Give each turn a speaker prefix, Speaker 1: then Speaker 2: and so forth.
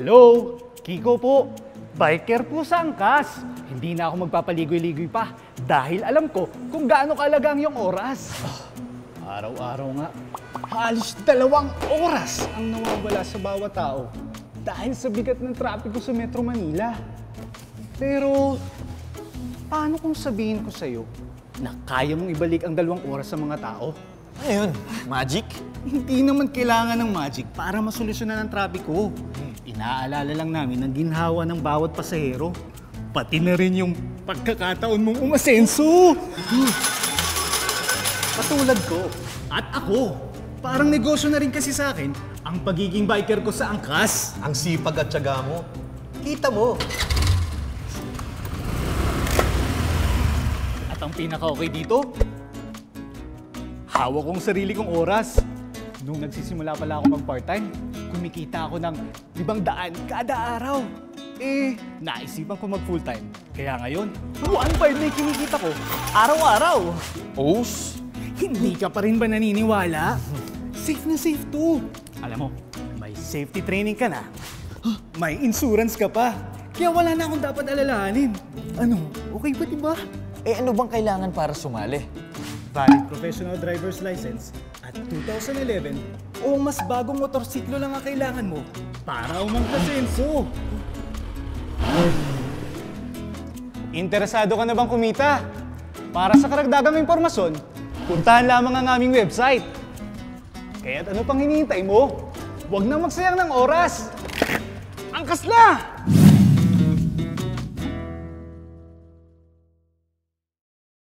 Speaker 1: Hello, Kiko po. Biker po sa angkas. Hindi na ako magpapaligoy-ligoy pa dahil alam ko kung gaano kalagang yung oras. Araw-araw nga, halos 2 oras ang nawawala sa bawat tao dahil sa bigat ng trapiko sa Metro Manila. Pero, paano kung sabihin ko sa'yo na kaya mong ibalik ang 2 oras sa mga tao?
Speaker 2: Ayun, magic?
Speaker 1: Hindi naman kailangan ng magic para masolusyonan ang trapiko. Inaalala lang namin ang ginhawa ng bawat pasahero. Pati na rin yung pagkakataon mong umasenso. Katulad ko at ako. Parang negosyo na rin kasi sa akin ang pagiging biker ko sa angkas.
Speaker 2: Ang sipag at tiyaga mo. Kita mo.
Speaker 1: At ang pinaka-okay dito, hawak kong sarili kong oras. Nung nagsisimula pala ako mag-part-time, kumikita ako ng 500 kada araw. Naisipan ko mag-full-time. Kaya ngayon, 1.5 na yung kinikita ko araw-araw.
Speaker 2: Os?
Speaker 1: Hindi ka pa rin ba naniniwala? Safe na safe to. Alam mo, may safety training ka na. May insurance ka pa. Kaya wala na akong dapat alalahanin. Ano, okay ba diba?
Speaker 2: Ano bang kailangan para sumali?
Speaker 1: Valid professional driver's license at 2011 o mas bagong motorsiklo lang ang kailangan mo para umangkasenso. Interesado ka na bang kumita? Para sa karagdagang impormasyon, puntahan lamang ang aming website. Kaya't ano pang hinihintay mo? Huwag na magsayang ng oras! Angkas na!